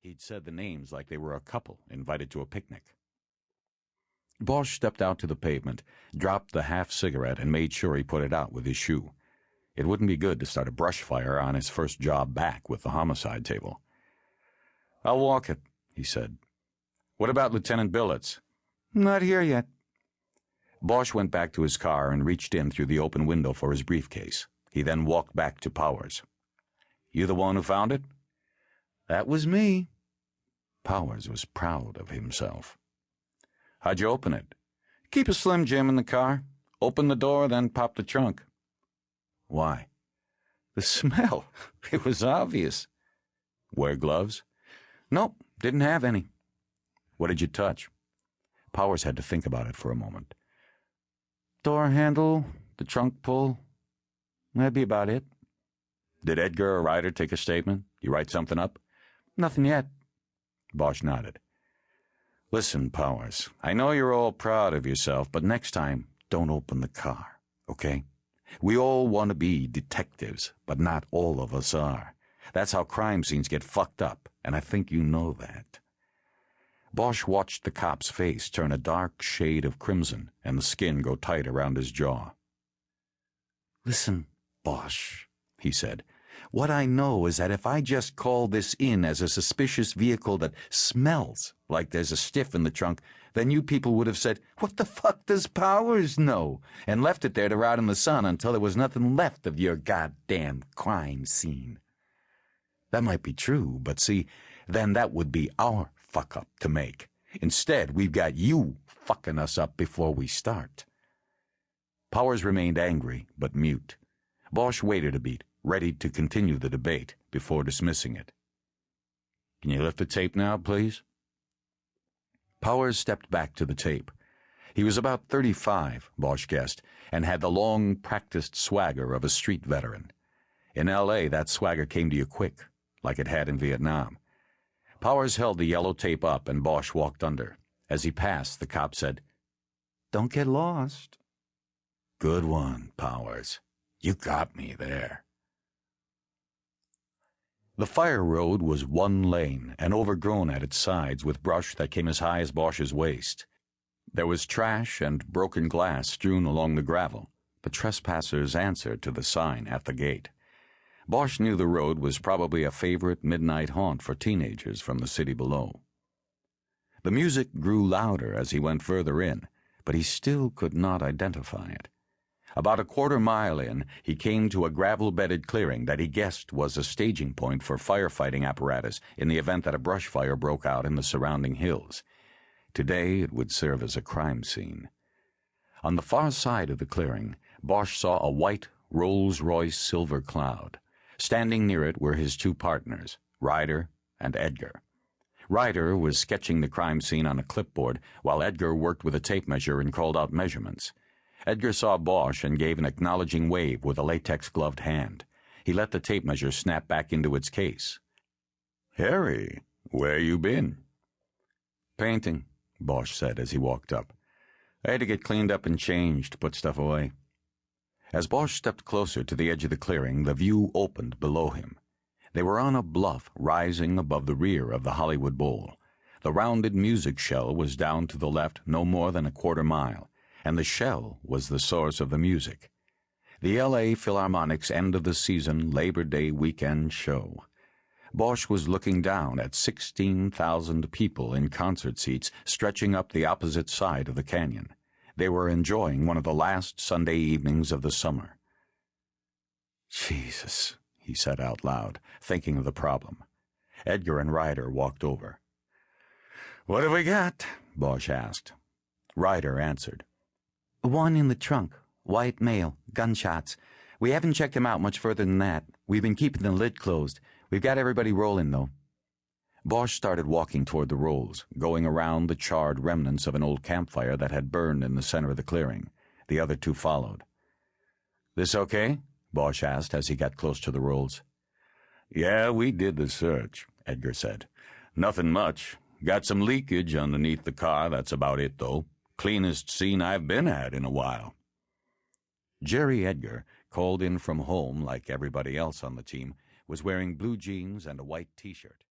He'd said the names like they were a couple invited to a picnic. Bosch stepped out to the pavement, dropped the half-cigarette, and made sure he put it out with his shoe. It wouldn't be good to start a brush fire on his first job back with the homicide table. "I'll walk it," he said. "What about Lieutenant Billets?" "Not here yet." Bosch went back to his car and reached in through the open window for his briefcase. He then walked back to Powers. "You the one who found it?" "That was me." Powers was proud of himself. "How'd you open it?" "Keep a Slim Jim in the car. Open the door, then pop the trunk." "Why?" "The smell. It was obvious." "Wear gloves?" "Nope, didn't have any." "What did you touch?" Powers had to think about it for a moment. "Door handle, the trunk pull. That'd be about it." "Did Edgar or Ryder take a statement? You write something up?" "Nothing yet." Bosch nodded. "Listen, Powers, I know you're all proud of yourself, but next time, don't open the car, okay? We all want to be detectives, but not all of us are. That's how crime scenes get fucked up, and I think you know that." Bosch watched the cop's face turn a dark shade of crimson and the skin go tight around his jaw. "Listen, Bosch," he said, "what I know is that if I just call this in as a suspicious vehicle that smells like there's a stiff in the trunk, then you people would have said, 'What the fuck does Powers know?' and left it there to rot in the sun until there was nothing left of your goddamn crime scene." That might be true, but see, then that would be our fuck-up to make. Instead, we've got you fucking us up before we start. Powers remained angry, but mute. Bosch waited a beat, ready to continue the debate before dismissing it. "Can you lift the tape now, please?" Powers stepped back to the tape. He was about 35, Bosch guessed, and had the long, practiced swagger of a street veteran. In L.A., that swagger came to you quick, like it had in Vietnam. Powers held the yellow tape up, and Bosch walked under. As he passed, the cop said, "Don't get lost." "Good one, Powers. You got me there." The fire road was one lane and overgrown at its sides with brush that came as high as Bosch's waist. There was trash and broken glass strewn along the gravel. The trespassers answered to the sign at the gate. Bosch knew the road was probably a favorite midnight haunt for teenagers from the city below. The music grew louder as he went further in, but he still could not identify it. About a quarter-mile in, he came to a gravel-bedded clearing that he guessed was a staging point for firefighting apparatus in the event that a brush fire broke out in the surrounding hills. Today it would serve as a crime scene. On the far side of the clearing, Bosch saw a white Rolls-Royce silver cloud. Standing near it were his two partners, Ryder and Edgar. Ryder was sketching the crime scene on a clipboard, while Edgar worked with a tape measure and called out measurements. Edgar saw Bosch and gave an acknowledging wave with a latex-gloved hand. He let the tape measure snap back into its case. "Harry, where you been?" "Painting," Bosch said as he walked up. "I had to get cleaned up and changed, put stuff away." As Bosch stepped closer to the edge of the clearing, the view opened below him. They were on a bluff rising above the rear of the Hollywood Bowl. The rounded music shell was down to the left no more than a quarter-mile, and the shell was the source of the music. The L.A. Philharmonic's end-of-the-season Labor Day weekend show. Bosch was looking down at 16,000 people in concert seats stretching up the opposite side of the canyon. They were enjoying one of the last Sunday evenings of the summer. "Jesus," he said out loud, thinking of the problem. Edgar and Ryder walked over. "What have we got?" Bosch asked. Ryder answered. "One in the trunk. White male. Gunshots. We haven't checked him out much further than that. We've been keeping the lid closed. We've got everybody rolling, though." Bosch started walking toward the rolls, going around the charred remnants of an old campfire that had burned in the center of the clearing. The other two followed. "This okay?" Bosch asked as he got close to the rolls. "Yeah, we did the search," Edgar said. "Nothing much. Got some leakage underneath the car, that's about it, though. Cleanest scene I've been at in a while." Jerry Edgar, called in from home like everybody else on the team, was wearing blue jeans and a white T-shirt.